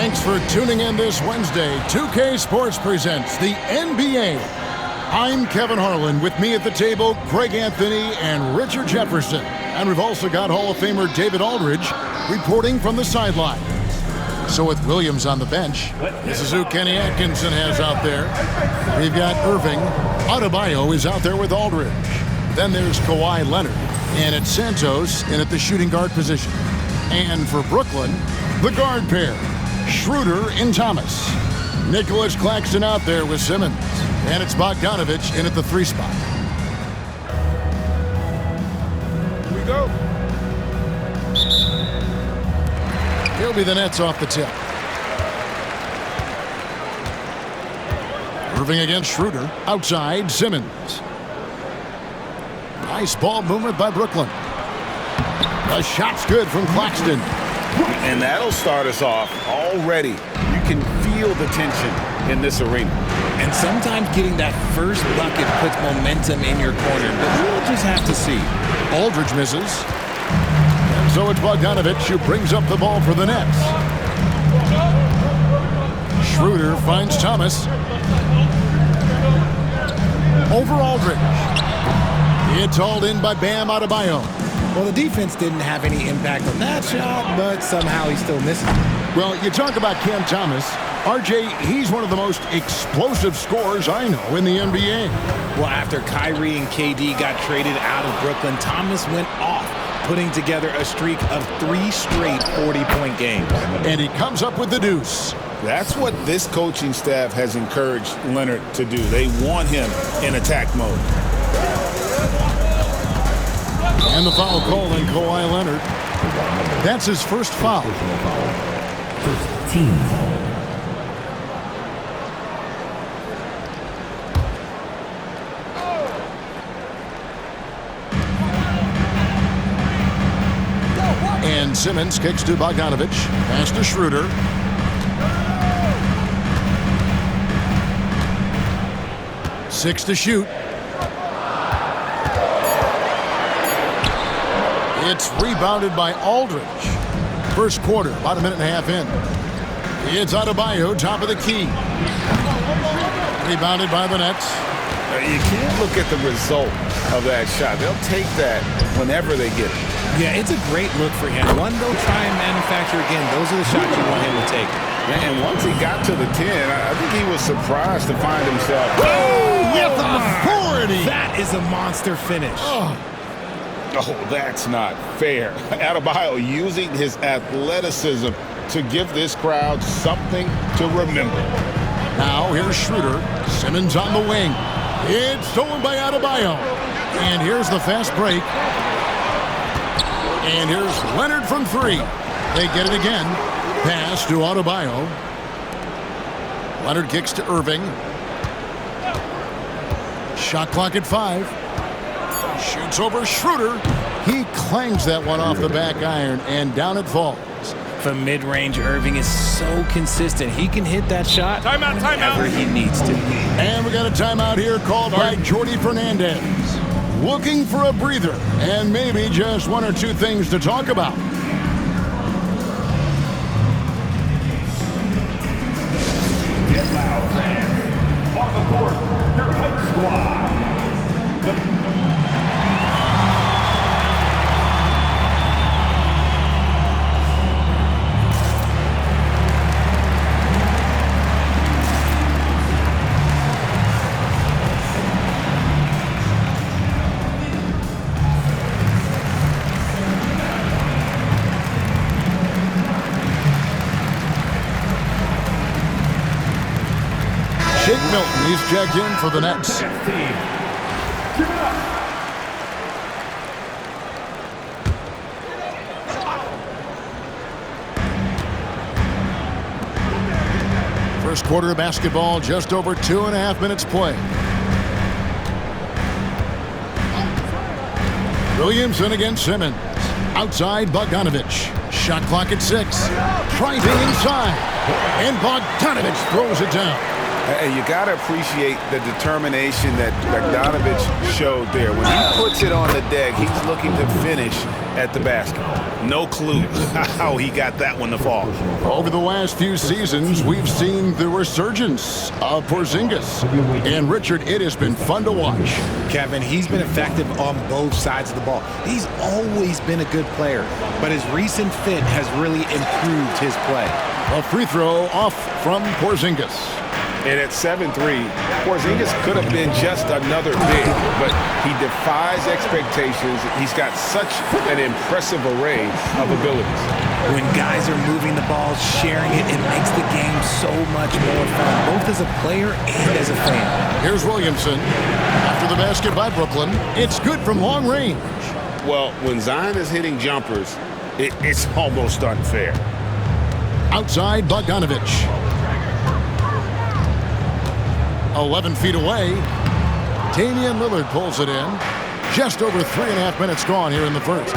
Thanks for tuning in this Wednesday. 2K Sports presents the NBA. I'm Kevin Harlan. With me at the table, Greg Anthony and Richard Jefferson. And we've also got Hall of Famer David Aldridge reporting from the sideline. So with Williams on the bench, this is who Kenny Atkinson has out there. We've got Irving. Adebayo is out there with Aldridge. Then there's Kawhi Leonard. And it's Santos in at the shooting guard position. And for Brooklyn, the guard pair, Schroeder and Thomas. Nicholas Claxton out there with Simmons. And it's Bogdanovich in at the 3 spot. Here we go. He'll be the Nets off the tip. Irving against Schroeder. Outside, Simmons. Nice ball movement by Brooklyn. The shot's good from Claxton. And that'll start us off already. You can feel the tension in this arena. And sometimes getting that first bucket puts momentum in your corner, but we'll just have to see. Aldridge misses. And so it's Bogdanovich who brings up the ball for the Nets. Schroeder finds Thomas. Over Aldridge. It's hauled in by Bam Adebayo. Well, the defense didn't have any impact on that shot, but somehow he still misses. Well, you talk about Cam Thomas. RJ, he's one of the most explosive scorers I know in the NBA. Well, after Kyrie and KD got traded out of Brooklyn, Thomas went off, putting together a streak of 3 straight 40-point games. And he comes up with the deuce. That's what this coaching staff has encouraged Leonard to do. They want him in attack mode. And the foul call on Kawhi Leonard. That's his first foul. First team foul. And Simmons kicks to Bogdanovich. Pass to Schroeder. Six to shoot. It's rebounded by Aldridge. First quarter, about a minute and a half in. It's Adebayo, top of the key. Rebounded by the Nets. You can't look at the result of that shot. They'll take that whenever they get it. Yeah, it's a great look for him. One they'll try and manufacture again. Those are the shots you want him to take. And once he got to the 10, I think he was surprised to find himself. With authority! That is a monster finish. Oh, that's not fair. Adebayo using his athleticism to give this crowd something to remember. Now here's Schroeder. Simmons on the wing. It's stolen by Adebayo. And here's the fast break. And here's Leonard from 3. They get it again. Pass to Adebayo. Leonard kicks to Irving. Shot clock at 5. Shoots over Schroeder. He clangs that one off the back iron, and down it falls. From mid-range, Irving is so consistent. He can hit that shot whenever he needs to. And we got a timeout here called by Jordy Fernandez. Looking for a breather, and maybe just 1 or 2 things to talk about. Get loud, fans. On the court, your hype squad. Shake Milton, he's checked in for the Nets. First quarter of basketball, just over 2.5 minutes play. Williamson against Simmons. Outside, Bogdanovich. Shot clock at 6. Driving inside. And Bogdanovich throws it down. And you got to appreciate the determination that Bogdanovich showed there. When he puts it on the deck, he's looking to finish at the basket. No clue how he got that one to fall. Over the last few seasons, we've seen the resurgence of Porzingis. And Richard, it has been fun to watch. Kevin, he's been effective on both sides of the ball. He's always been a good player, but his recent fit has really improved his play. A free throw off from Porzingis. And at 7'3", Porzingis could have been just another big, but he defies expectations. He's got such an impressive array of abilities. When guys are moving the ball, sharing it, it makes the game so much more fun, both as a player and as a fan. Here's Williamson. After the basket by Brooklyn, it's good from long range. Well, when Zion is hitting jumpers, it's almost unfair. Outside Bogdanovich. 11 feet away. Damian Lillard pulls it in. Just over 3.5 minutes gone here in the first.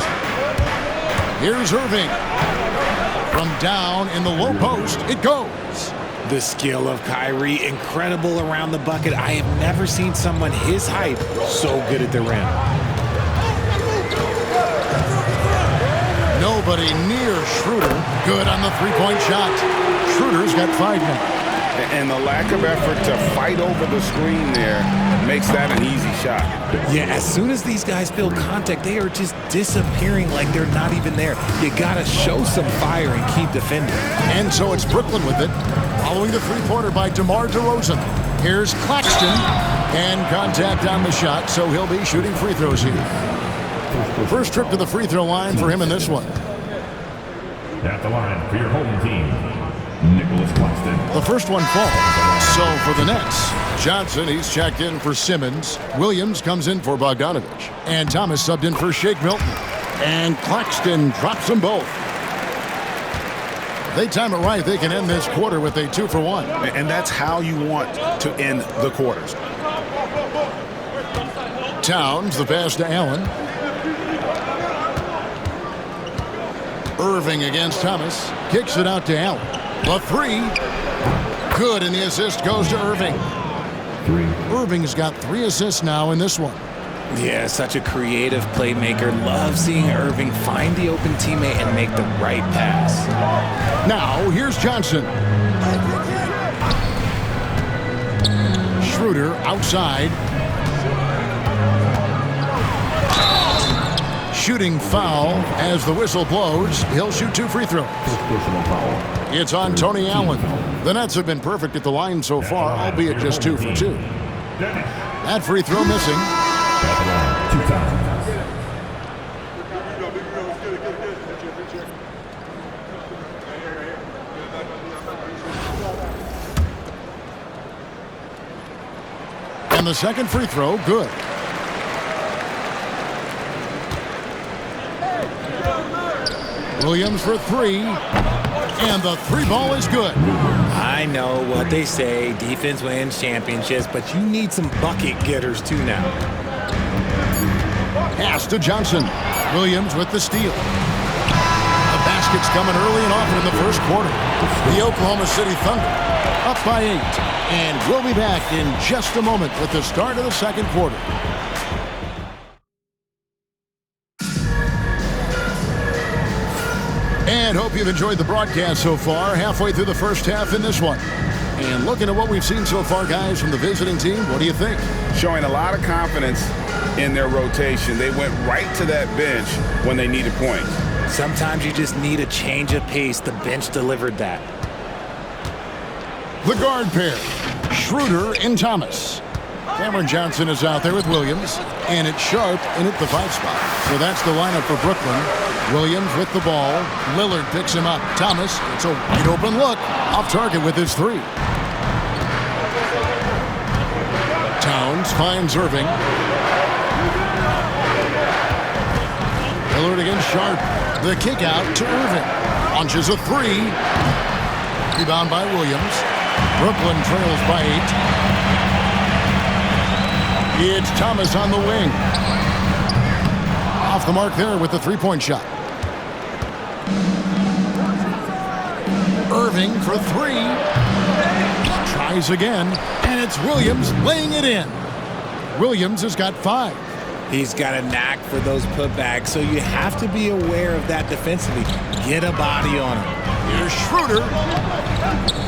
Here's Irving. From down in the low post, it goes. The skill of Kyrie, incredible around the bucket. I have never seen someone his height so good at the rim. Nobody near Schroeder. Good on the three-point shot. Schroeder's got 5 now. And the lack of effort to fight over the screen there makes that an easy shot. Yeah, as soon as these guys feel contact, they are just disappearing like they're not even there. You gotta show some fire and keep defending. And so it's Brooklyn with it. Following the three-pointer by DeMar DeRozan. Here's Claxton. And contact on the shot, so he'll be shooting free throws here. First trip to the free throw line for him in this one. At the line for your home team, Nicholas Claxton. The first one falls. So for the Nets, Johnson, he's checked in for Simmons. Williams comes in for Bogdanovich. And Thomas subbed in for Shake Milton. And Claxton drops them both. If they time it right, they can end this quarter with a 2-for-1. And that's how you want to end the quarters. Towns, the pass to Allen. Irving against Thomas. Kicks it out to Allen. The three. Good, and the assist goes to Irving. Irving's got 3 assists now in this one. Yeah, such a creative playmaker. Love seeing Irving find the open teammate and make the right pass. Now, here's Johnson. Schroeder outside. Shooting foul as the whistle blows. He'll shoot 2 free throws. It's on Tony Allen. The Nets have been perfect at the line so far, albeit just 2 for 2. That free throw missing. And the second free throw, good. Williams for 3, and the 3 ball is good. I know what they say, defense wins championships, but you need some bucket getters too now. Pass to Johnson. Williams with the steal. The basket's coming early and often in the first quarter. The Oklahoma City Thunder up by 8, and we'll be back in just a moment with the start of the second quarter. And hope you've enjoyed the broadcast so far. Halfway through the first half in this one. And looking at what we've seen so far, guys, from the visiting team, what do you think? Showing a lot of confidence in their rotation. They went right to that bench when they needed points. Sometimes you just need a change of pace. The bench delivered that. The guard pair, Schroeder and Thomas. Cameron Johnson is out there with Williams, and it's Sharp in at the 5 spot. So that's the lineup for Brooklyn. Williams with the ball. Lillard picks him up. Thomas, it's a wide open look. Off target with his 3. Towns finds Irving. Lillard against Sharp. The kick out to Irving. Launches a 3. Rebound by Williams. Brooklyn trails by 8. It's Thomas on the wing. Off the mark there with the 3-point shot. Irving for 3. Tries again, and it's Williams laying it in. Williams has got 5. He's got a knack for those putbacks, so you have to be aware of that defensively. Get a body on him. Here's Schroeder.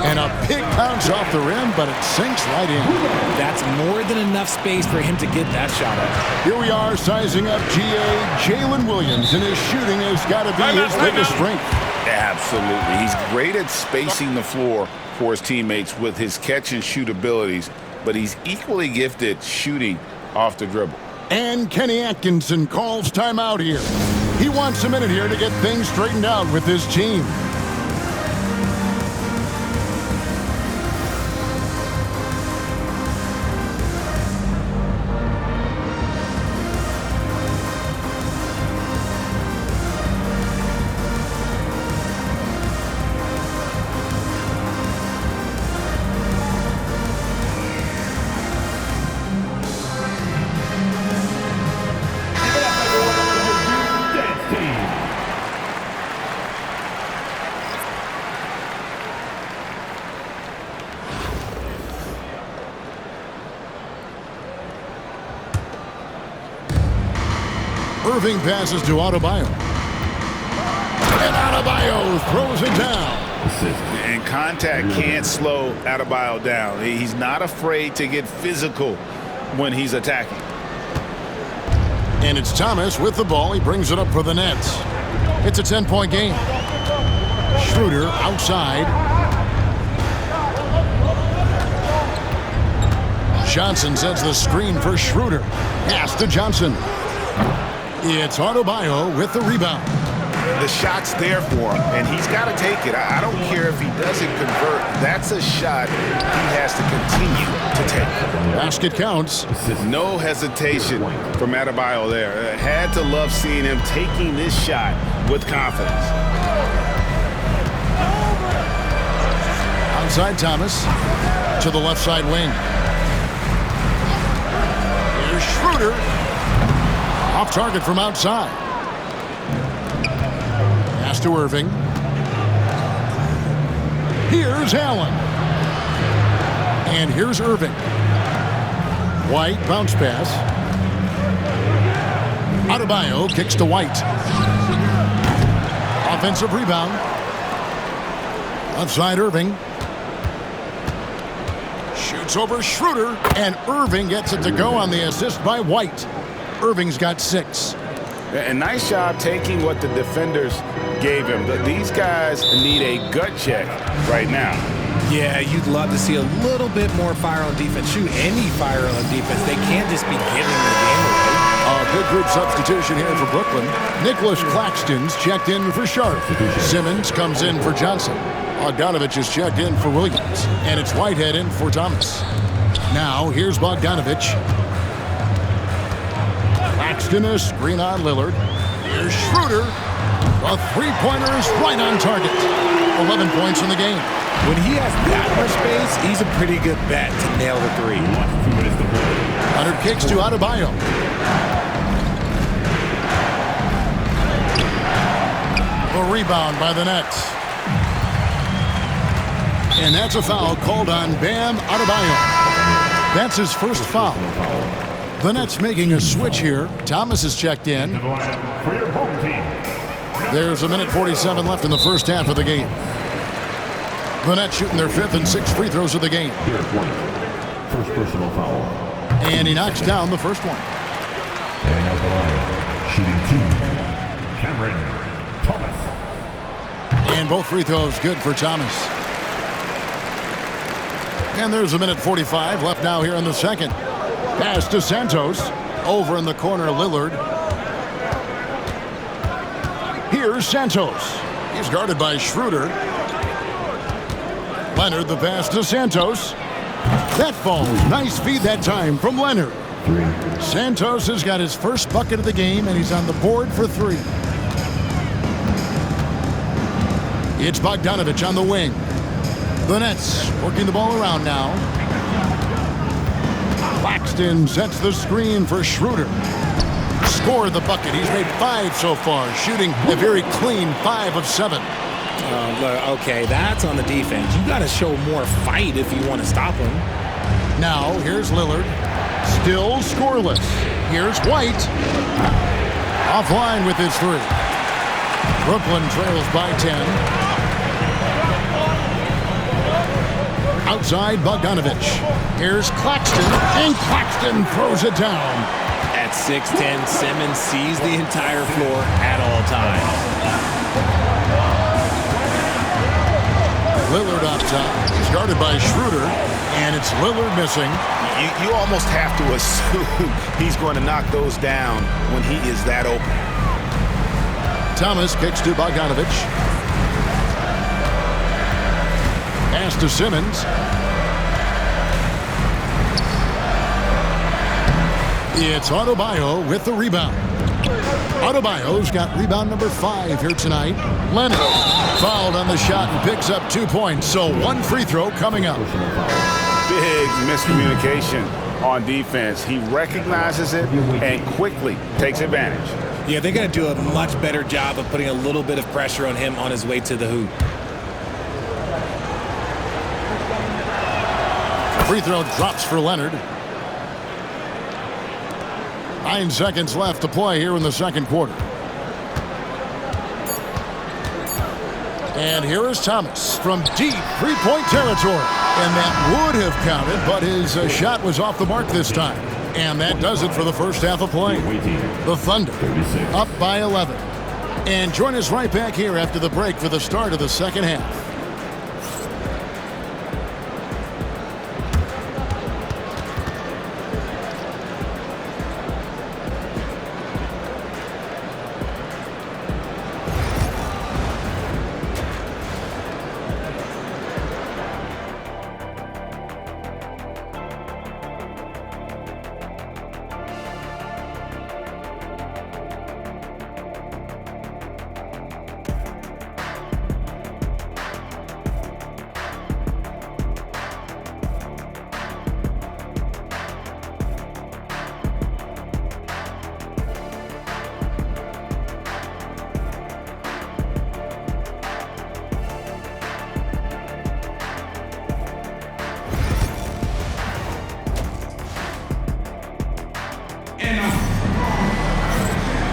And a big bounce off the rim, but it sinks right in. That's more than enough space for him to get that shot up. Here we are sizing up Jalen Williams, and his shooting has got to be his biggest strength. Absolutely. He's great at spacing the floor for his teammates with his catch and shoot abilities, but he's equally gifted shooting off the dribble. And Kenny Atkinson calls timeout here. He wants a minute here to get things straightened out with his team. Irving passes to Adebayo. And Adebayo throws it down. And contact can't slow Adebayo down. He's not afraid to get physical when he's attacking. And it's Thomas with the ball. He brings it up for the Nets. It's a 10-point game. Schroeder outside. Johnson sets the screen for Schroeder. Pass to Johnson. It's Adebayo with the rebound. The shot's there for him, and he's got to take it. I don't care if he doesn't convert. That's a shot he has to continue to take. Basket counts. No hesitation from Adebayo there. Had to love seeing him taking this shot with confidence. Outside Thomas to the left side wing. Here's Schroeder. Off target from outside. Pass to Irving. Here's Allen. And here's Irving. White bounce pass. Adebayo kicks to White. Offensive rebound. Left side Irving. Shoots over Schroeder, and Irving gets it to go on the assist by White. Irving's got 6. And nice job taking what the defenders gave him. These guys need a gut check right now. Yeah, you'd love to see a little bit more fire on defense. Shoot, any fire on defense. They can't just be giving the game away. A good group substitution here for Brooklyn. Nicholas Claxton's checked in for Sharp. Simmons comes in for Johnson. Bogdanovich is checked in for Williams. And it's Whitehead in for Thomas. Now, here's Bogdanovich. Claxton a screen on Lillard. Here's Schroeder. A three-pointer is right on target. 11 points in the game. When he has that much space, he's a pretty good bet to nail the 3. Leonard kicks to Adebayo. A rebound by the Nets. And that's a foul called on Bam Adebayo. That's his first foul. The Nets making a switch here. Thomas is checked in. There's a minute 47 left in the first half of the game. The Nets shooting their 5th and 6th free throws of the game. First personal foul. And he knocks down the first one. And out the line, shooting 2, Cameron Thomas. And both free throws good for Thomas. And there's a minute 45 left now here in the second. Pass to Santos. Over in the corner, Lillard. Here's Santos. He's guarded by Schroeder. Leonard, the pass to Santos. That falls. Nice feed that time from Leonard. Santos has got his first bucket of the game, and he's on the board for 3. It's Bogdanovich on the wing. The Nets working the ball around now. Claxton sets the screen for Schroeder. Scored the bucket. He's made 5 so far, shooting a very clean 5 of 7. Okay, that's on the defense. You got to show more fight if you want to stop him. Now, here's Lillard. Still scoreless. Here's White. Offline with his three. Brooklyn trails by 10. Outside, Bogdanovich. Here's Claxton, and Claxton throws it down. At 6'10", Simmons sees the entire floor at all times. Lillard up top, started by Schroeder, and it's Lillard missing. You almost have to assume he's going to knock those down when he is that open. Thomas kicks to Bogdanovich. Pass to Simmons. It's Adebayo with the rebound. Adebayo's got rebound number 5 here tonight. Leonard fouled on the shot and picks up 2 points, so one free throw coming up. Big miscommunication on defense. He recognizes it and quickly takes advantage. Yeah, they're going to do a much better job of putting a little bit of pressure on him on his way to the hoop. Free throw drops for Leonard. 9 seconds left to play here in the second quarter. And here is Thomas from deep three-point territory. And that would have counted, but his shot was off the mark this time. And that does it for the first half of play. The Thunder up by 11. And join us right back here after the break for the start of the second half.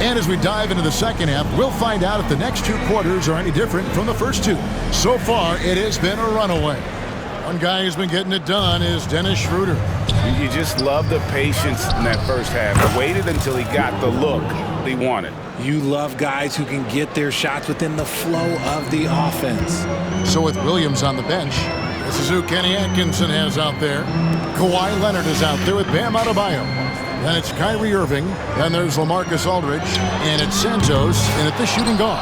And as we dive into the second half, we'll find out if the next 2 quarters are any different from the first 2. So far, it has been a runaway. One guy who's been getting it done is Dennis Schroeder. You just love the patience in that first half. He waited until he got the look he wanted. You love guys who can get their shots within the flow of the offense. So with Williams on the bench, this is who Kenny Atkinson has out there. Kawhi Leonard is out there with Bam Adebayo. Then it's Kyrie Irving. Then there's LaMarcus Aldridge. And it's Santos in at the shooting guard.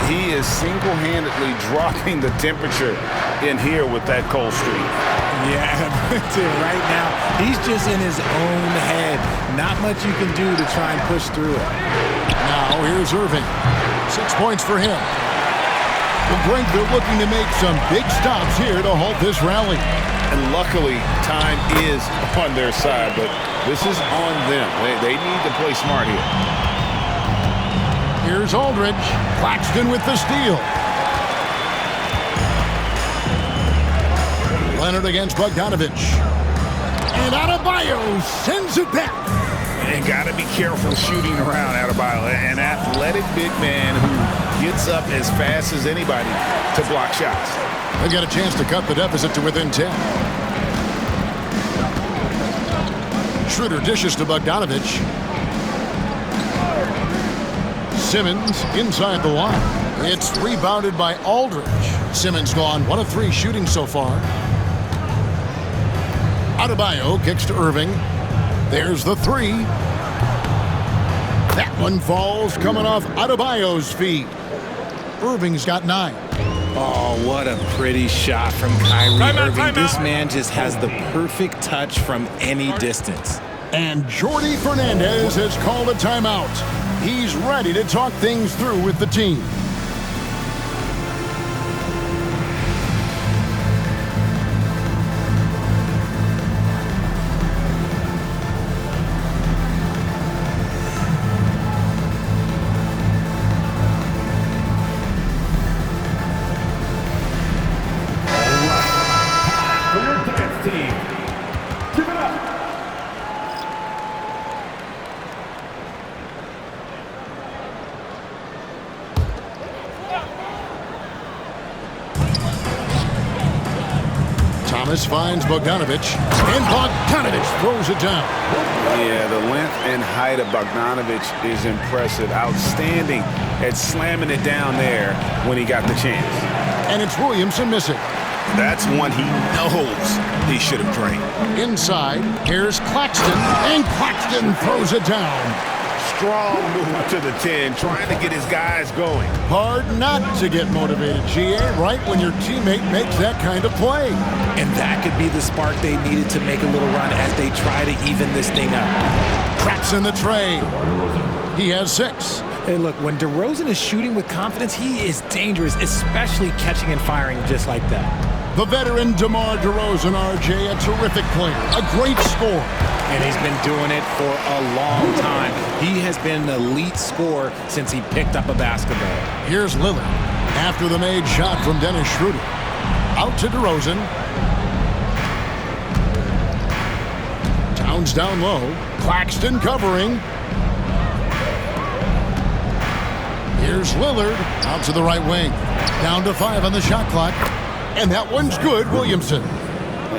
He is single-handedly dropping the temperature in here with that cold streak. Yeah, right now, he's just in his own head. Not much you can do to try and push through it. Now here's Irving. 6 points for him. Well, Greg, they're looking to make some big stops here to halt this rally. And luckily, time is on their side, but this is on them. They need to play smart here. Here's Aldridge. Claxton with the steal. Leonard against Bogdanovich. And Adebayo sends it back. And got to be careful shooting around Adebayo. An athletic big man who gets up as fast as anybody to block shots. They got a chance to cut the deficit to within 10. Schroeder dishes to Bogdanovich. Simmons inside the line. It's rebounded by Aldridge. Simmons gone 1 of 3 shooting so far. Adebayo kicks to Irving. There's the 3. That one falls coming off Adebayo's feet. Irving's got 9. Oh, what a pretty shot from Kyrie Irving. This man just has the perfect touch from any distance. And Jordi Fernandez has called a timeout. He's ready to talk things through with the team. Thomas finds Bogdanovich, and Bogdanovich throws it down. Yeah, the length and height of Bogdanovich is impressive. Outstanding at slamming it down there when he got the chance. And it's Williamson missing. That's one he knows he should have drained. Inside, here's Claxton, and Claxton throws it down. Strong move to the 10, trying to get his guys going. Hard not to get motivated, GA, right when your teammate makes that kind of play. And that could be the spark they needed to make a little run as they try to even this thing up. Traps in the tray. He has 6. Hey, look, when DeRozan is shooting with confidence, he is dangerous, especially catching and firing just like that. The veteran DeMar DeRozan, RJ, a terrific player, a great scorer. And he's been doing it for a long time. He has been an elite scorer since he picked up a basketball. Here's Lillard after the made shot from Dennis Schroeder. Out to DeRozan. Towns down low. Claxton covering. Here's Lillard out to the right wing. Down to 5 on the shot clock. And that one's good, Williamson.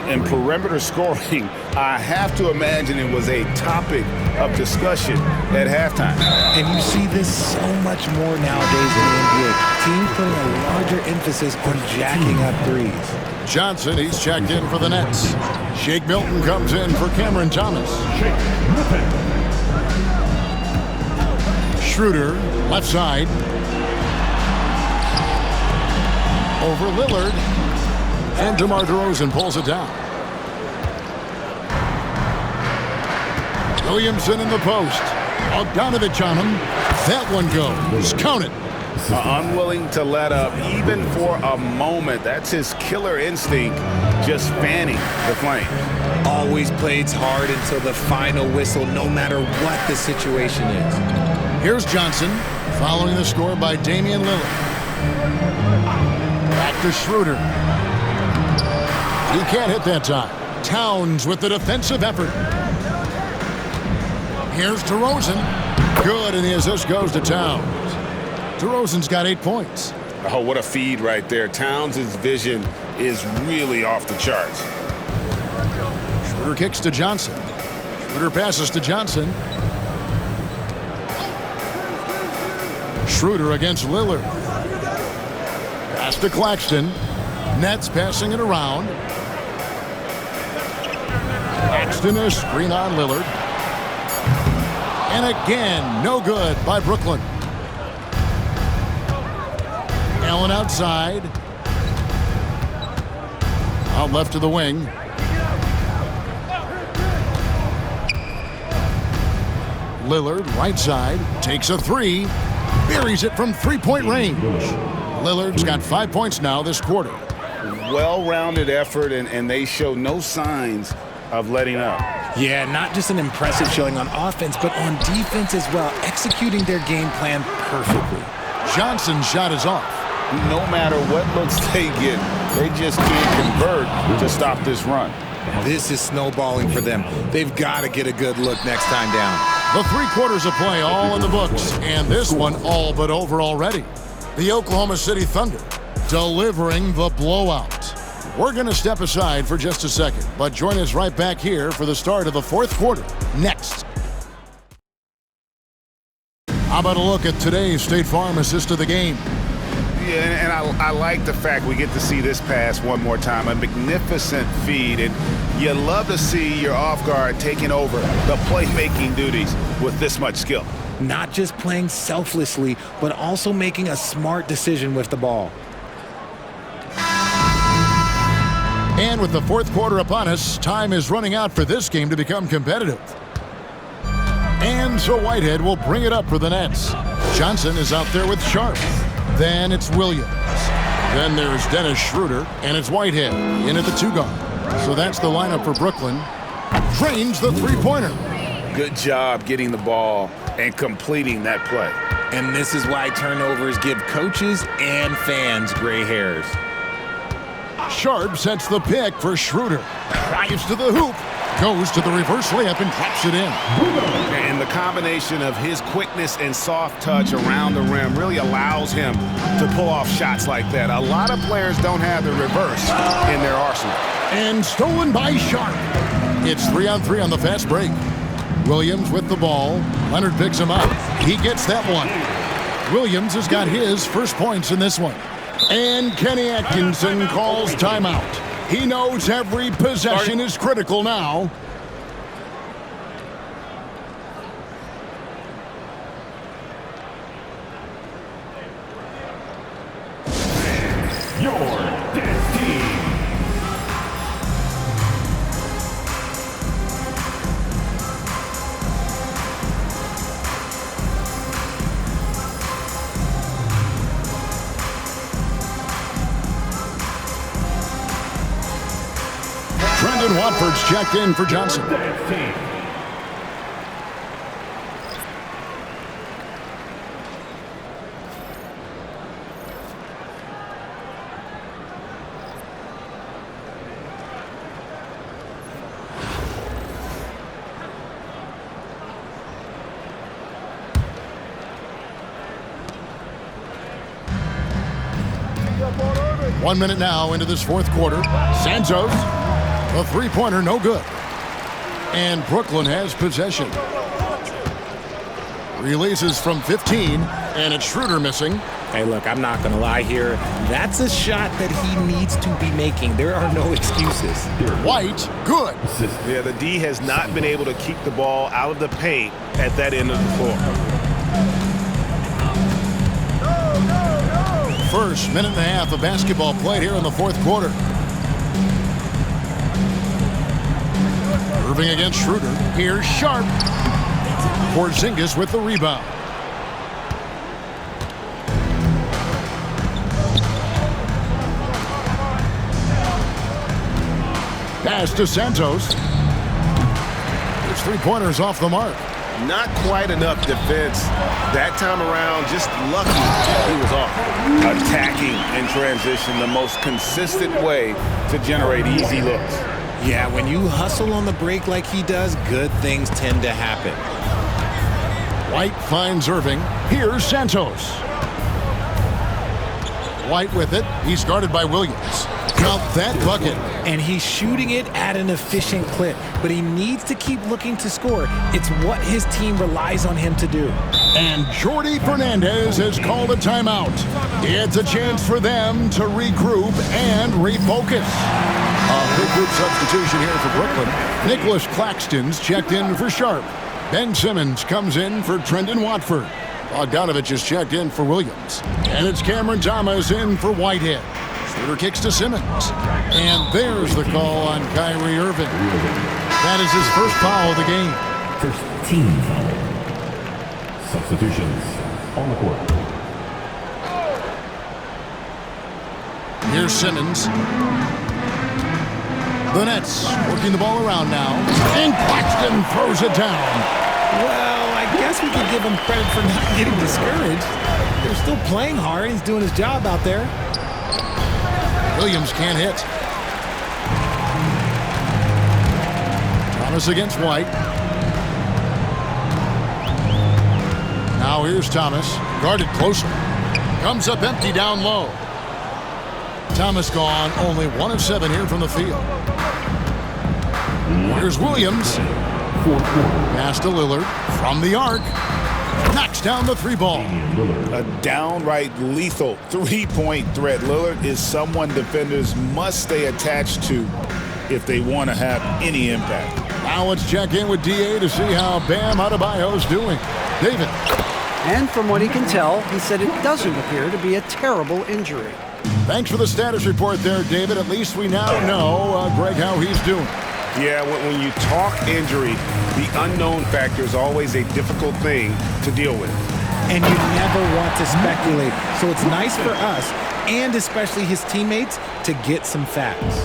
And perimeter scoring, I have to imagine it was a topic of discussion at halftime. And you see this so much more nowadays in the NBA. Teams putting a larger emphasis on jacking up threes. Johnson, he's checked in for the Nets. Shake Milton comes in for Cameron Thomas. Schroeder, left side. Over Lillard. And DeMar DeRozan pulls it down. Williamson in the post. Bogdanovich on him. That one goes. Count it. Unwilling to let up even for a moment. That's his killer instinct, just fanning the flame. Always plays hard until the final whistle, no matter what the situation is. Here's Johnson, following the score by Damian Lillard. Back to Schroeder. He can't hit that time. Towns with the defensive effort. Here's DeRozan. Good, and the assist goes to Towns. DeRozan's got 8 points. Oh, what a feed right there. Towns' vision is really off the charts. Schroeder kicks to Johnson. Schroeder passes to Johnson. Schroeder against Lillard. Pass to Claxton. Nets passing it around. Claxton a screen on Lillard. And again, no good by Brooklyn. Allen outside. Out left to the wing. Lillard, right side, takes a 3. Buries it from 3-point range. Lillard's got 5 points now this quarter. Well-rounded effort, and they show no signs of letting up. Yeah, not just an impressive showing on offense, but on defense as well, executing their game plan perfectly. Johnson's shot is off. No matter what looks they get, they just can't convert to stop this run. This is snowballing for them. They've got to get a good look next time down. The 3 quarters of play all in the books, and this one all but over already. The Oklahoma City Thunder delivering the blowout. We're going to step aside for just a second, but join us right back here for the start of the 4th quarter next. How about a look at today's State Farm assist of the game? Yeah, and I like the fact we get to see this pass one more time. A magnificent feed, and you love to see your off guard taking over the playmaking duties with this much skill. Not just playing selflessly, but also making a smart decision with the ball. And with the 4th quarter upon us, time is running out for this game to become competitive. And so Whitehead will bring it up for the Nets. Johnson is out there with Sharp. Then it's Williams. Then there's Dennis Schroeder, and it's Whitehead in at the 2 guard. So that's the lineup for Brooklyn. Drains the 3-pointer. Good job getting the ball and completing that play. And this is why turnovers give coaches and fans gray hairs. Sharp sets the pick for Schroeder. Drives to the hoop. Goes to the reverse layup and drops it in. And the combination of his quickness and soft touch around the rim really allows him to pull off shots like that. A lot of players don't have the reverse in their arsenal. And stolen by Sharp. It's 3-on-3 on the fast break. Williams with the ball. Leonard picks him up. He gets that one. Williams has got his first points in this one. And Kenny Atkinson calls timeout. He knows every possession is critical now. Your Dead Team. Brendan Watford's checked in for Johnson. Dead Team. One minute now into this fourth quarter. Santos, a three-pointer, no good. And Brooklyn has possession. Releases from 15, and it's Schroeder missing. Hey, look, I'm not going to lie here. That's a shot that he needs to be making. There are no excuses. White, good. Yeah, the D has not been able to keep the ball out of the paint at that end of the floor. First minute and a half of basketball played here in the fourth quarter. Irving against Schroeder. Here's Sharp. Porzingis with the rebound. Pass to Santos. His three-pointers off the mark. Not quite enough defense that time around. Just lucky he was off. Attacking in transition, the most consistent way to generate easy looks. Yeah, when you hustle on the break like he does, good things tend to happen. White finds Irving. Here's Santos. White with it. He's guarded by Williams. Count that bucket. And he's shooting it at an efficient clip, but he needs to keep looking to score. It's what his team relies on him to do. And Jordi Fernandez has called a timeout. It's a chance for them to regroup and refocus. A big group substitution here for Brooklyn. Nicholas Claxton's checked in for Sharp. Ben Simmons comes in for Trendon Watford. Bogdanovich is checked in for Williams. And it's Cameron Thomas in for Whitehead. Schroeder kicks to Simmons. And there's the call on Kyrie Irving. That is his first foul of the game. First team foul. Substitutions on the court. Here's Simmons. The Nets working the ball around now. And Claxton throws it down. Well, I guess we could give him credit for not getting discouraged. They're still playing hard. He's doing his job out there. Williams can't hit. Thomas against White. Now here's Thomas. Guarded closer. Comes up empty down low. Thomas gone. Only 1 of 7 here from the field. Here's Williams. Pass to Lillard. From the arc. Knocks down the three ball. A downright lethal three-point threat. Lillard is someone defenders must stay attached to if they want to have any impact. Now let's check in with DA to see how Bam Adebayo's doing. David. And from what he can tell, he said it doesn't appear to be a terrible injury. Thanks for the status report there, David. At least we now know, Greg, how he's doing. Yeah, when you talk injury, the unknown factor is always a difficult thing to deal with. And you never want to speculate. So it's nice for us, and especially his teammates, to get some facts.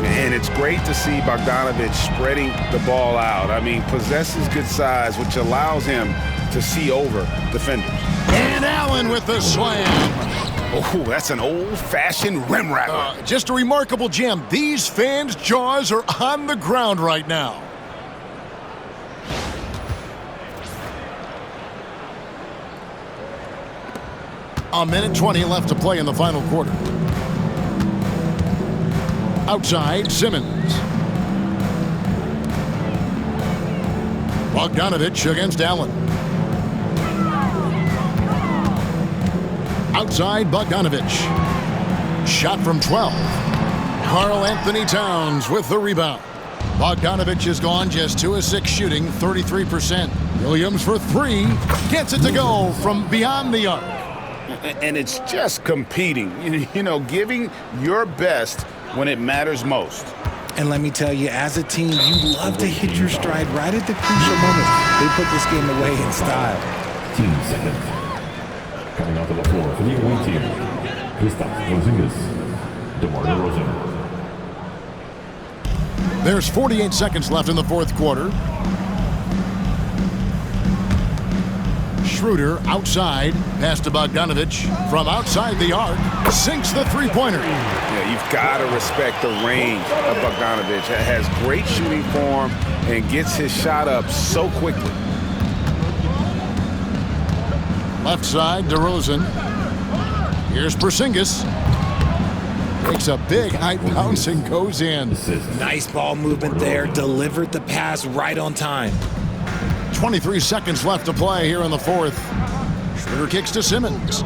And it's great to see Bogdanovich spreading the ball out. I mean, possesses good size, which allows him to see over defenders. And Allen with the slam. Oh, that's an old-fashioned rim rattler. Just a remarkable gem. These fans' jaws are on the ground right now. A minute 20 left to play in the final quarter. Outside, Simmons. Bogdanovich against Allen. Outside, Bogdanovich. Shot from 12. Karl Anthony Towns with the rebound. Bogdanovich has gone just 2 of 6 shooting, 33%. Williams for 3. Gets it to go from beyond the arc. And it's just competing, giving your best when it matters most. And let me tell you, as a team, you love to hit your stride right at the crucial moments. They put this game away in style. 15 seconds. Coming onto the floor for the away team. Kristaps Porzingis. DeMar DeRozan. There's 48 seconds left in the fourth quarter. Schroeder outside, pass to Bogdanovich from outside the arc, sinks the three-pointer. Yeah, you've got to respect the range of Bogdanovich. Has great shooting form and gets his shot up so quickly. Left side, DeRozan. Here's Porzingis. Makes a big high bounce and goes in. Nice ball movement there. Delivered the pass right on time. 23 seconds left to play here in the fourth. Schroeder kicks to Simmons.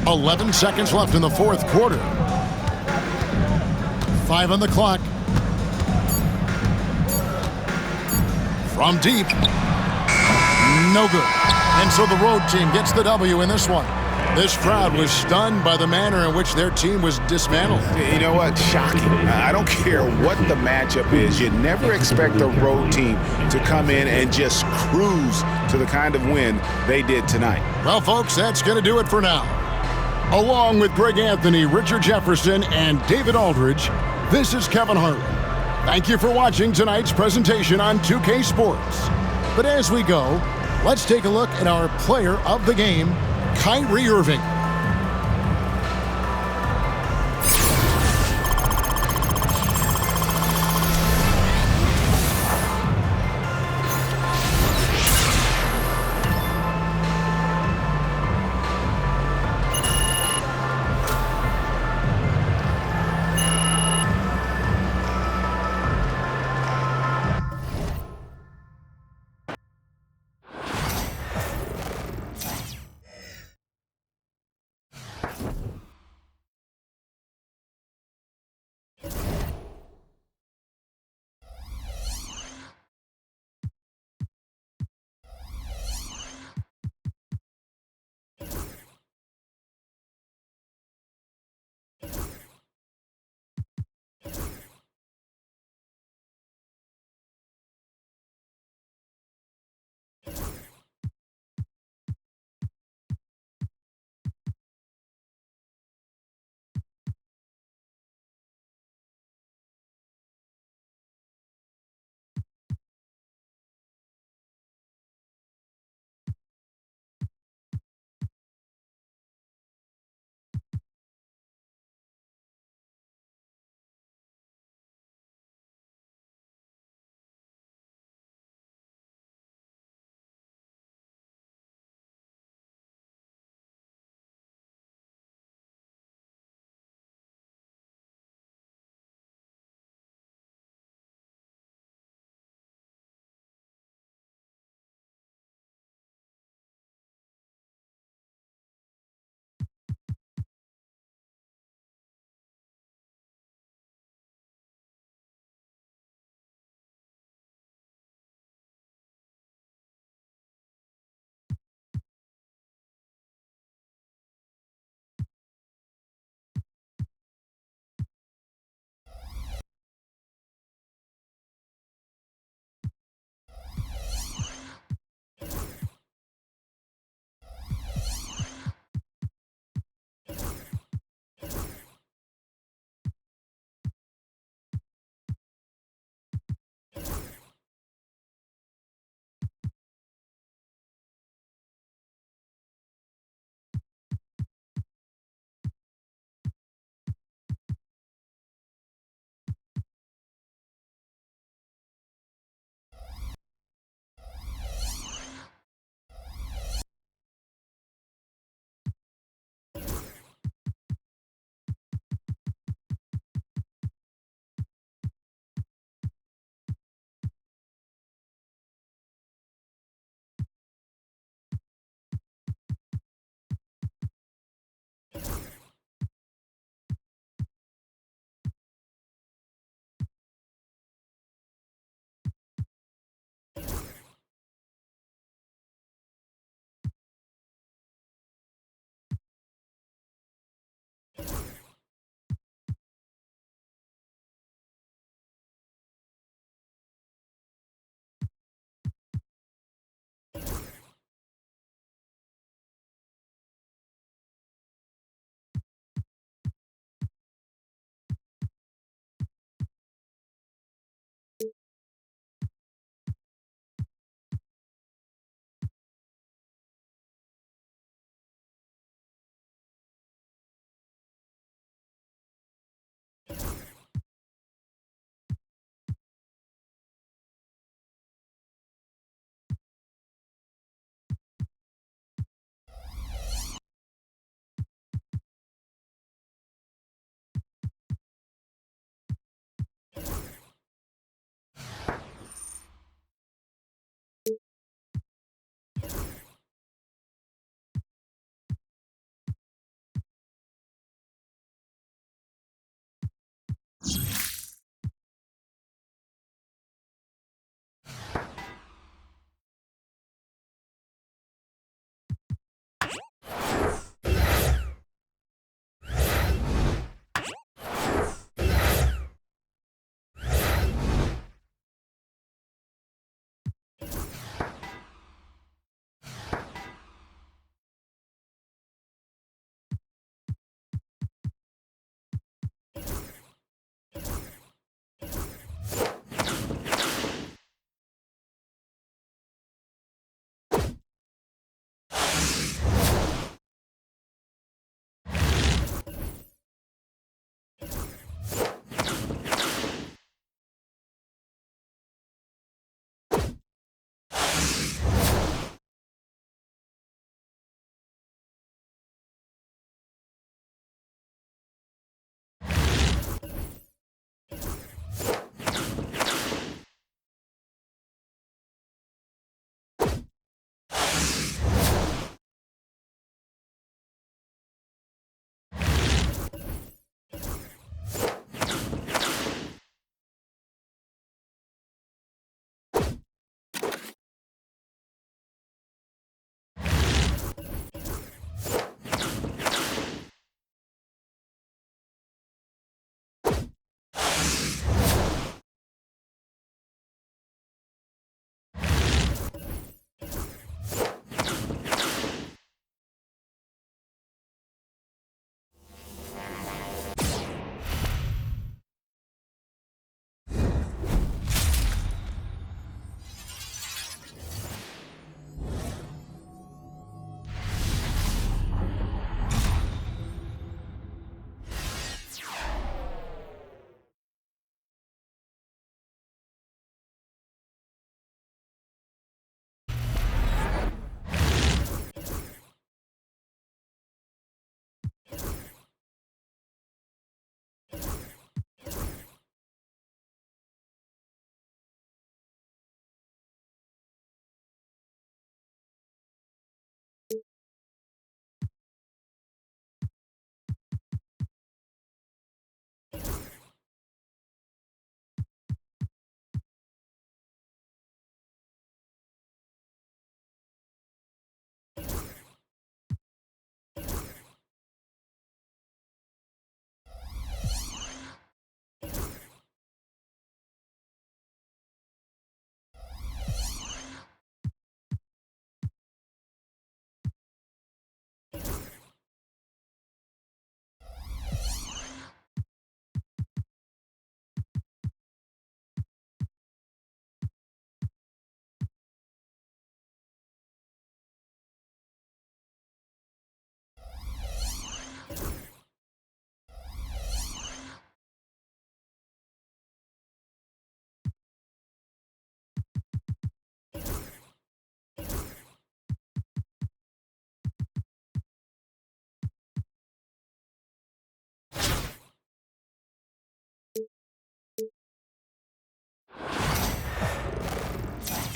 "11 seconds left in the fourth quarter. 5 on the clock. From deep. No good. And so the road team gets the W in this one. This crowd was stunned by the manner in which their team was dismantled. You know what? Shocking. I don't care what the matchup is. You never expect a road team to come in and just cruise to the kind of win they did tonight. Well, folks, that's going to do it for now. Along with Greg Anthony, Richard Jefferson, and David Aldridge, this is Kevin Harlan. Thank you for watching tonight's presentation on 2K Sports. But as we go, let's take a look at our player of the game, Kyrie Irving.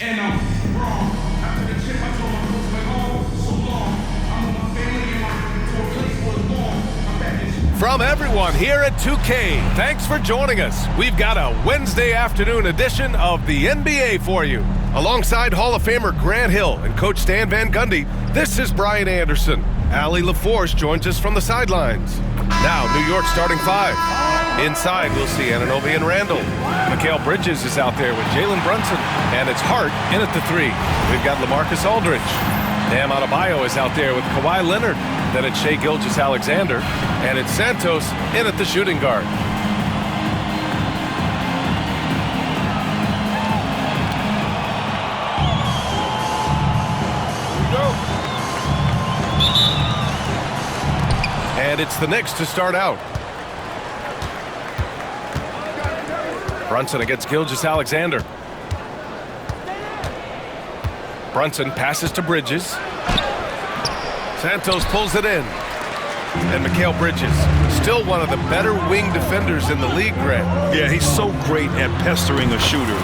And I'm wrong. After the chip, I told my folks went home so long. I'm with my family and my to a place where it's warm. I'm back in. From everyone here at 2K, thanks for joining us. We've got a Wednesday afternoon edition of the NBA for you. Alongside Hall of Famer Grant Hill and Coach Stan Van Gundy, this is Brian Anderson. Allie LaForce joins us from the sidelines. Now, New York starting five. Inside, we'll see Anunoby and Randall. Mikal Bridges is out there with Jalen Brunson, and it's Hart in at the three. We've got LaMarcus Aldridge. Bam Adebayo is out there with Kawhi Leonard. Then it's Shai Gilgeous-Alexander, and it's Santos in at the shooting guard. And it's the Knicks to start out. Brunson against Gilgeous-Alexander. Brunson passes to Bridges. Santos pulls it in. And Mikal Bridges, still one of the better wing defenders in the league, Grant. Yeah, he's so great at pestering a shooter.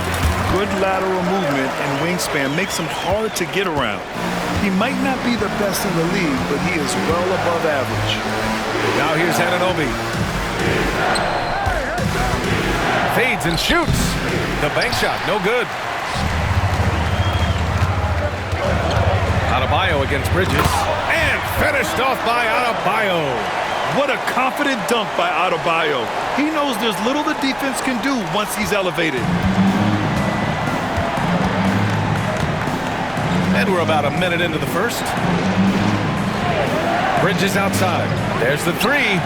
Good lateral movement and wingspan makes him hard to get around. He might not be the best in the league, but he is well above average. Now here's Anunoby. Fades and shoots. The bank shot, no good. Adebayo against Bridges. And finished off by Adebayo. What a confident dunk by Adebayo. He knows there's little the defense can do once he's elevated. And we're about a minute into the first. Bridges outside. There's the three.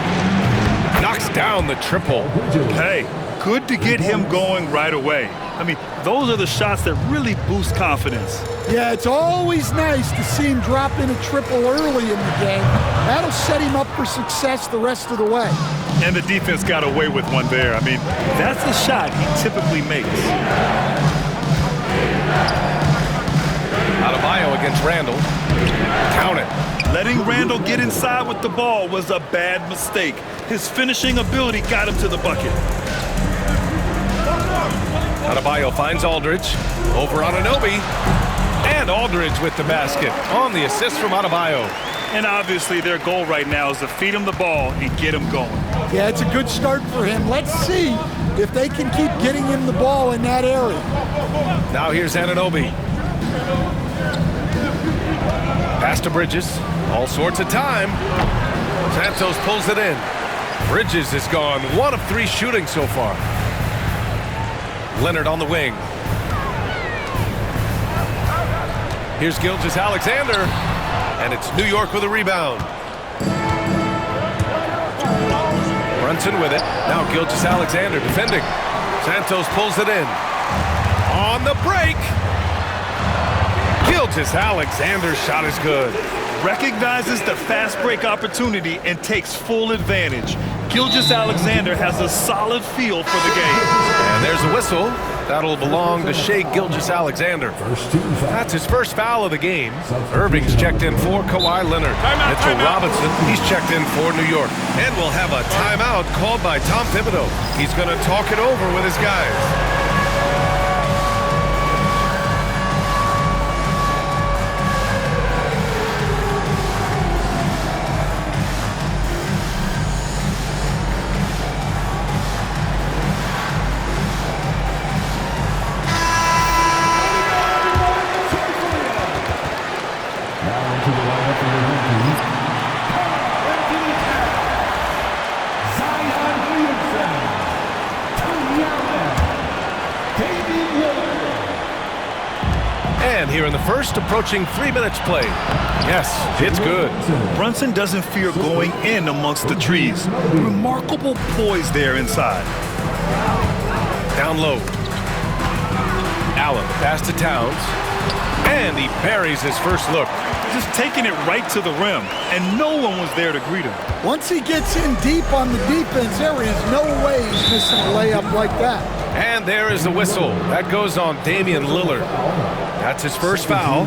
Knocks down the triple. Hey, good to get him going right away. I mean, those are the shots that really boost confidence. Yeah, it's always nice to see him drop in a triple early in the game. That'll set him up for success the rest of the way. And the defense got away with one there. I mean, that's the shot he typically makes. Adebayo against Randall. Count it. Letting Randall get inside with the ball was a bad mistake. His finishing ability got him to the bucket. Adebayo finds Aldridge. Over Anunoby. And Aldridge with the basket on the assist from Adebayo. And obviously their goal right now is to feed him the ball and get him going. Yeah, it's a good start for him. Let's see if they can keep getting him the ball in that area. Now here's Anunoby. Pass to Bridges. All sorts of time. Santos pulls it in. Bridges has gone 1 of 3 shooting so far. Leonard on the wing. Here's Gilgeous-Alexander. And it's New York with a rebound. Brunson with it. Now Gilgeous-Alexander defending. Santos pulls it in. On the break. Gilgeous-Alexander's shot is good. Recognizes the fast break opportunity and takes full advantage. Gilgeous-Alexander has a solid feel for the game. And there's a whistle. That'll belong to Shai Gilgeous-Alexander. That's his first foul of the game. Irving's checked in for Kawhi Leonard. Mitchell Robinson, he's checked in for New York. And we'll have a timeout called by Tom Thibodeau. He's going to talk it over with his guys. And here in the first, approaching 3 minutes played. Yes, it's good. Brunson doesn't fear going in amongst the trees. Remarkable poise there inside. Down low. Allen pass to Towns. And he buries his first look. Just taking it right to the rim, and no one was there to greet him. Once he gets in deep on the defense, there is no way he's missing a layup like that. And there is the whistle. That goes on Damian Lillard. That's his first foul.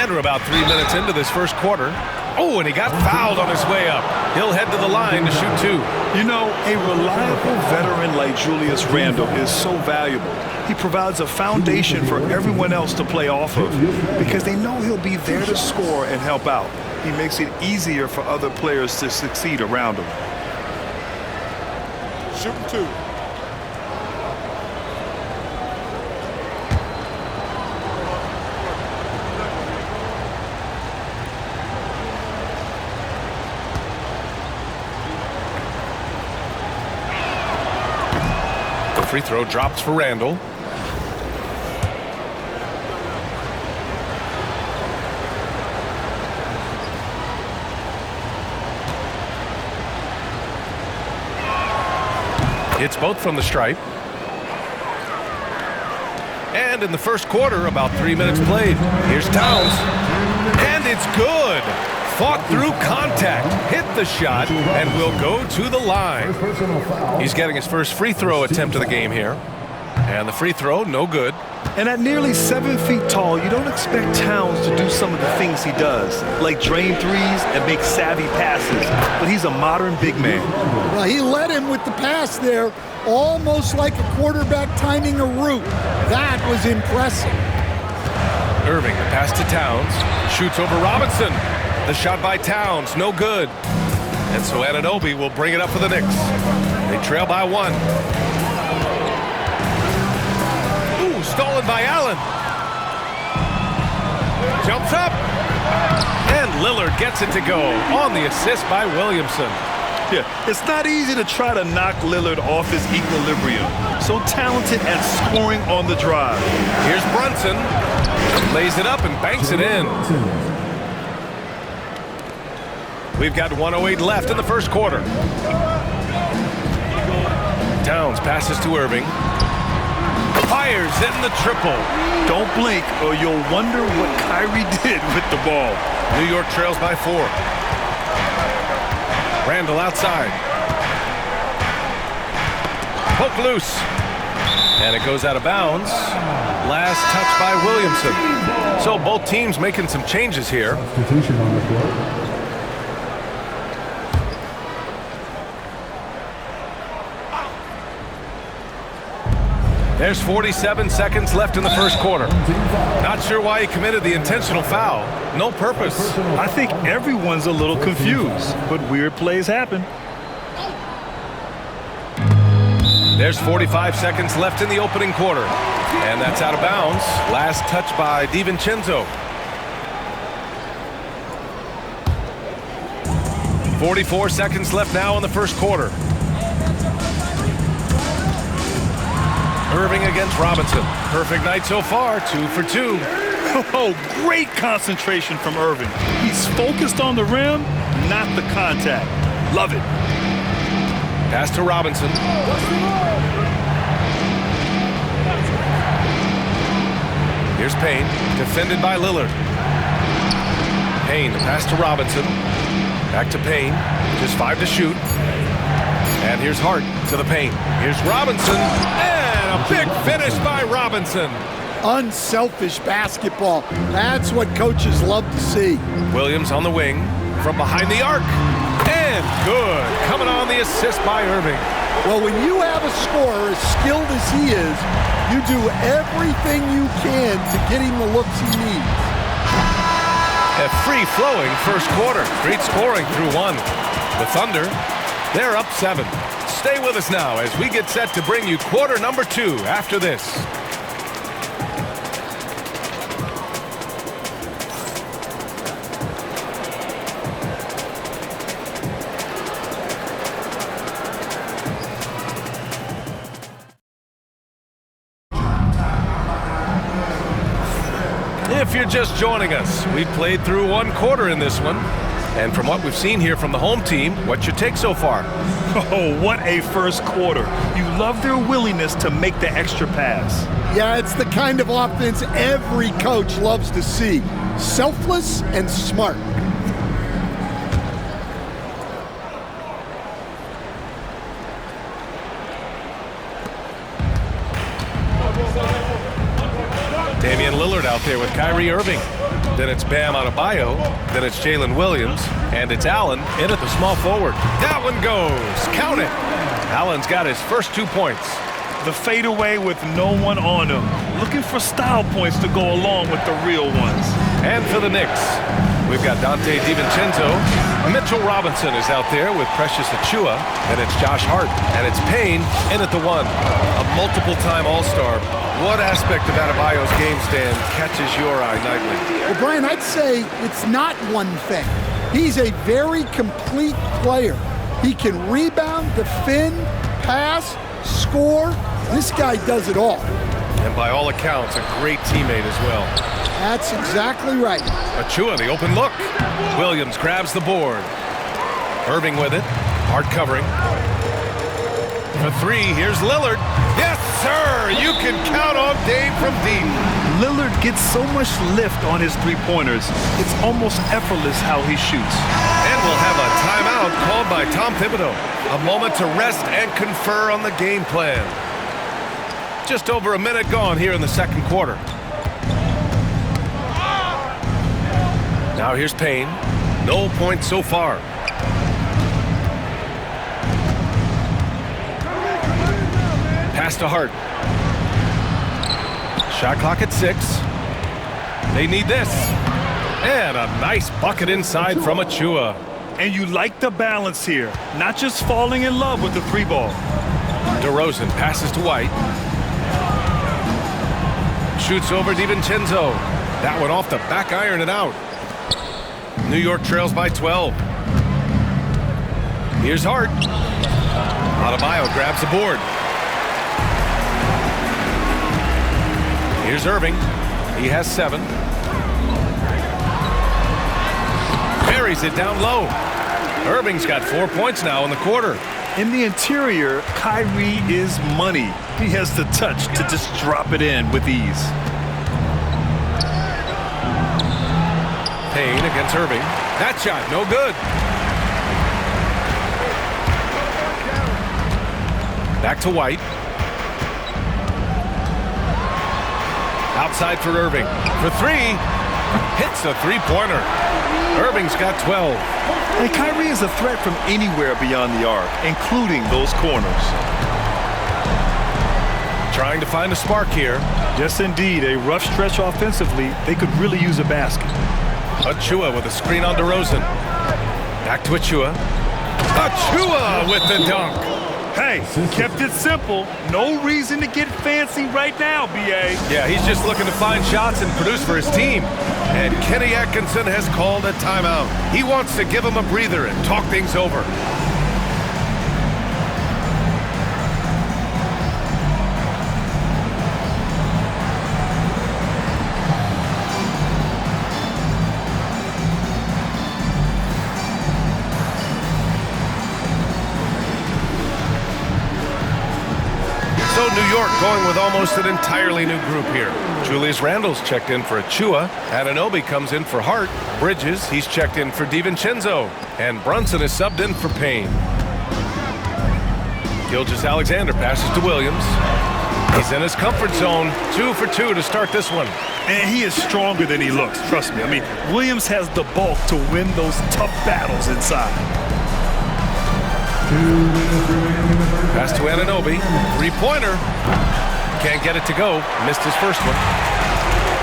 And we're about 3 minutes into this first quarter. Oh, and he got fouled on his way up. He'll head to the line to shoot 2. You know, a reliable veteran like Julius Randle is so valuable. He provides a foundation for everyone else to play off of because they know he'll be there to score and help out. He makes it easier for other players to succeed around him. Shooting 2. The free throw drops for Randall. Hits both from the stripe. And in the first quarter, about 3 minutes played. Here's Towns. And it's good. Fought through contact, hit the shot, and will go to the line. He's getting his first free throw attempt of the game here. And the free throw, no good. And at nearly 7 feet tall, you don't expect Towns to do some of the things he does, like drain threes and make savvy passes. But he's a modern big man. Well, he led him with the pass there, almost like a quarterback timing a route. That was impressive. Irving, the pass to Towns. Shoots over Robinson. The shot by Towns, no good. And so Anunoby will bring it up for the Knicks. They trail by 1. Ooh, stolen by Allen. Jumps up. And Lillard gets it to go on the assist by Williamson. Yeah, it's not easy to try to knock Lillard off his equilibrium. So talented at scoring on the drive. Here's Brunson. Lays it up and banks it in. We've got 1:08 left in the first quarter. Towns passes to Irving. Fires in the triple. Don't blink or you'll wonder what Kyrie did with the ball. New York trails by 4. Randall outside. Poke loose. And it goes out of bounds. Last touch by Williamson. So both teams making some changes here. There's 47 seconds left in the first quarter. Not sure why he committed the intentional foul. No purpose. I think everyone's a little confused, but weird plays happen. There's 45 seconds left in the opening quarter. And that's out of bounds. Last touch by DiVincenzo. 44 seconds left now in the first quarter. Irving against Robinson. Perfect night so far, 2 for 2. Oh, great concentration from Irving. He's focused on the rim, not the contact. Love it. Pass to Robinson. Here's Payne, defended by Lillard. Payne, the pass to Robinson. Back to Payne, just 5 to shoot. And here's Hart to the paint. Here's Robinson, and a big finish by Robinson. Unselfish basketball. That's what coaches love to see. Williams on the wing, from behind the arc. And good, coming on the assist by Irving. Well, when you have a scorer as skilled as he is, you do everything you can to get him the looks he needs. A free-flowing first quarter. Great scoring through 1. The Thunder, they're up 7. Stay with us now as we get set to bring you quarter number 2 after this. If you're just joining us, we've played through 1 quarter in this one. And from what we've seen here from the home team, what's your take so far? Oh, what a first quarter. You love their willingness to make the extra pass. Yeah, it's the kind of offense every coach loves to see. Selfless and smart. Damian Lillard out there with Kyrie Irving. Then it's Bam Adebayo. Then it's Jalen Williams. And it's Allen in at the small forward. That one goes. Count it. Allen's got his first 2 points. The fadeaway with no one on him. Looking for style points to go along with the real ones. And for the Knicks, we've got Dante DiVincenzo. Mitchell Robinson is out there with Precious Achiuwa. And it's Josh Hart. And it's Payne in at the 1. A multiple-time All-Star. What aspect of Adebayo's game stand catches your eye nightly? Well, Brian, I'd say it's not one thing. He's a very complete player. He can rebound, defend, pass, score. This guy does it all. And by all accounts, a great teammate as well. That's exactly right. Achiuwa, the open look. Williams grabs the board. Irving with it. Hart covering. For 3, here's Lillard. Yes, sir! You can count on Dave from deep. Lillard gets so much lift on his three-pointers, it's almost effortless how he shoots. And we'll have a timeout called by Tom Thibodeau. A moment to rest and confer on the game plan. Just over a minute gone here in the second quarter. Now here's Payne. No points so far. Pass to Hart. Shot clock at 6. They need this. And a nice bucket inside from Achiuwa. And you like the balance here. Not just falling in love with the 3-ball. DeRozan passes to White. Shoots over DiVincenzo. That one off the back iron and out. New York trails by 12. Here's Hart. Adebayo grabs the board. Here's Irving. He has 7. Buries it down low. Irving's got 4 points now in the quarter. In the interior, Kyrie is money. He has the touch to just drop it in with ease. Payne against Irving. That shot, no good. Back to White. Outside for Irving. For 3. Hits a 3-pointer. Irving's got 12. And Kyrie is a threat from anywhere beyond the arc, including those corners. Trying to find a spark here. Yes, indeed. A rough stretch offensively. They could really use a basket. Achiuwa with a screen on DeRozan. Back to Achiuwa. Achiuwa with the dunk. Hey, kept it simple. No reason to get fancy right now, B.A. Yeah, he's just looking to find shots and produce for his team. And Kenny Atkinson has called a timeout. He wants to give him a breather and talk things over. So New York going with almost an entirely new group here. Julius Randle's checked in for Achiuwa. Anunoby comes in for Hart. Bridges, he's checked in for DiVincenzo. And Brunson is subbed in for Payne. Gilgeous-Alexander passes to Williams. He's in his comfort zone. 2 for 2 to start this one. And he is stronger than he looks, trust me. I mean, Williams has the bulk to win those tough battles inside. Pass to Anunoby. 3-pointer. Can't get it to go. Missed his first one.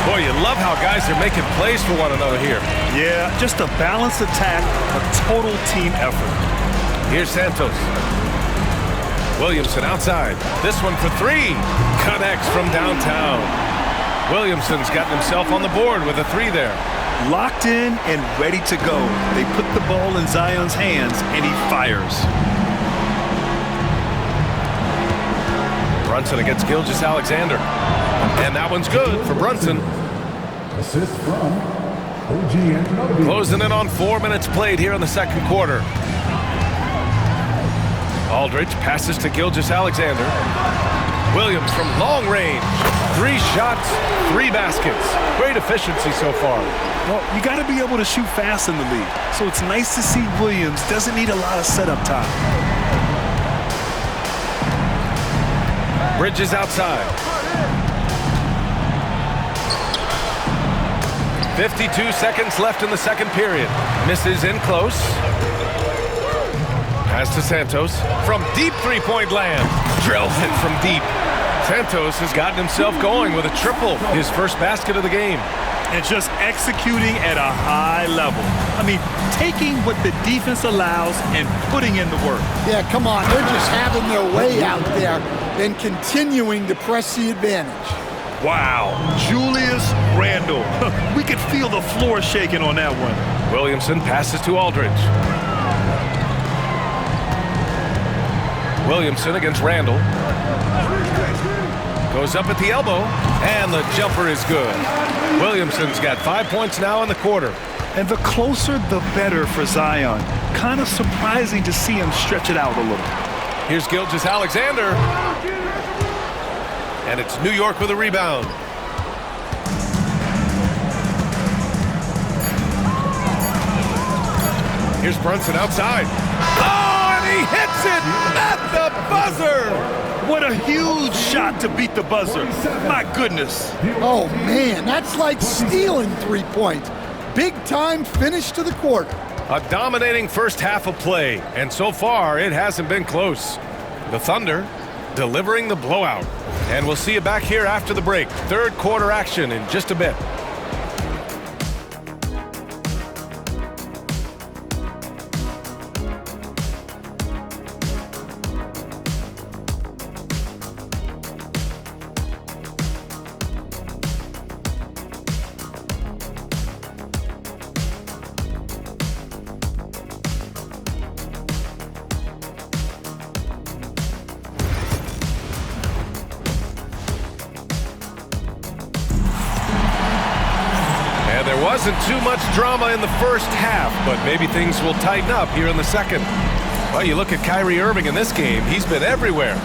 Boy, you love how guys are making plays for one another here. Yeah, just a balanced attack, a total team effort. Here's Santos. Williamson outside. This one for 3. Connects from downtown. Williamson's gotten himself on the board with a 3 there. Locked in and ready to go. They put the ball in Zion's hands, and he fires. Brunson against Gilgeous-Alexander. And that one's good for Brunson. Assist from OG Anunoby. Closing in on 4 minutes played here in the second quarter. Aldridge passes to Gilgeous-Alexander. Williams from long range. 3 shots, 3 baskets. Great efficiency so far. Well, you got to be able to shoot fast in the league. So it's nice to see Williams doesn't need a lot of setup time. Bridges outside. 52 seconds left in the second period. Misses in close. Pass to Santos from deep three-point land. Drills it from deep. Santos has gotten himself going with a triple, his first basket of the game. And just executing at a high level. I mean, taking what the defense allows and putting in the work. Yeah, come on. They're just having their way out there and continuing to press the advantage. Wow, Julius Randle. We could feel the floor shaking on that one. Williamson passes to Aldridge. Williamson against Randle. Goes up at the elbow, and the jumper is good. Williamson's got 5 points now in the quarter. And the closer, the better for Zion. Kind of surprising to see him stretch it out a little. Here's Gilgeous-Alexander. And it's New York with a rebound. Here's Brunson outside. Oh, and he hits it at the buzzer. What a huge shot to beat the buzzer. My goodness. Oh, man, that's like stealing 3 points. Big-time finish to the quarter. A dominating first half of play, and so far it hasn't been close. The Thunder delivering the blowout. And we'll see you back here after the break. Third quarter action in just a bit. Wasn't too much drama in the first half, but maybe things will tighten up here in the second. Well, you look at Kyrie Irving in this game, he's been everywhere.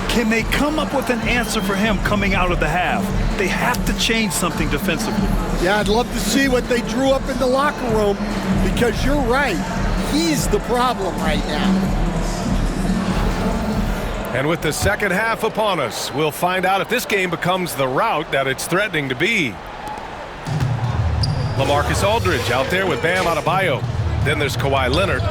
Can they come up with an answer for him coming out of the half? They have to change something defensively. Yeah, I'd love to see what they drew up in the locker room, because you're right. He's the problem right now. And with the second half upon us, we'll find out if this game becomes the rout that it's threatening to be. LaMarcus Aldridge out there with Bam Adebayo. Then there's Kawhi Leonard.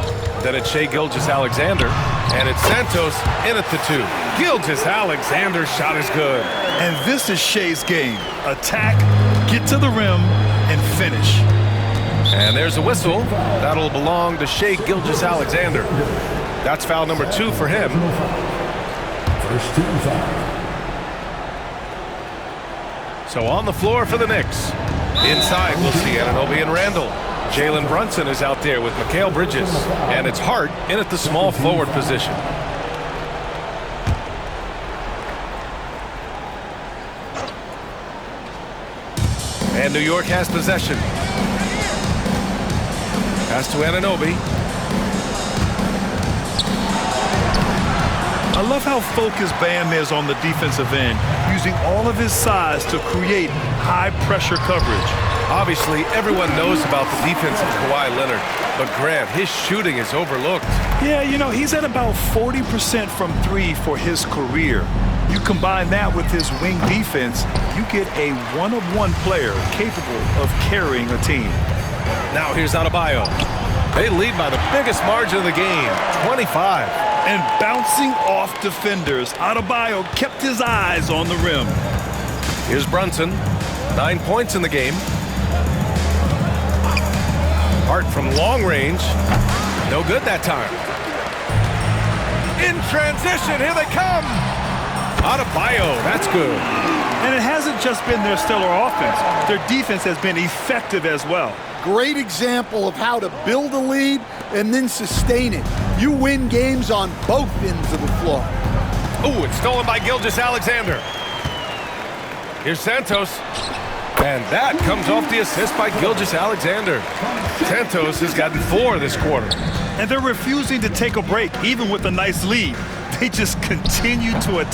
Then it's Shai Gilgeous-Alexander. And it's Santos in at the 2. Gilgeous-Alexander's shot is good. And this is Shai's game. Attack, get to the rim, and finish. And there's a whistle. That'll belong to Shai Gilgeous-Alexander. That's foul number 2 for him. First team foul. So on the floor for the Knicks. Inside, we'll see Anunoby and Randle. Jalen Brunson is out there with Mikal Bridges. And it's Hart in at the small forward position. And New York has possession. Pass to Anunoby. I love how focused Bam is on the defensive end, using all of his size to create high-pressure coverage. Obviously, everyone knows about the defense of Kawhi Leonard, but Grant, his shooting is overlooked. Yeah, you know, he's at about 40% from 3 for his career. You combine that with his wing defense, you get a one-of-one player capable of carrying a team. Now here's Adebayo. They lead by the biggest margin of the game, 25. And bouncing off defenders, Adebayo kept his eyes on the rim. Here's Brunson, 9 points in the game. Hart from long range, no good that time. In transition, here they come. Adebayo, that's good. And it hasn't just been their stellar offense. Their defense has been effective as well. Great example of how to build a lead and then sustain it. You win games on both ends of the floor. Oh, it's stolen by Gilgeous-Alexander. Here's Santos. And that comes off the assist by Gilgeous-Alexander. Santos has gotten 4 this quarter. And they're refusing to take a break, even with a nice lead. They just continue to attack.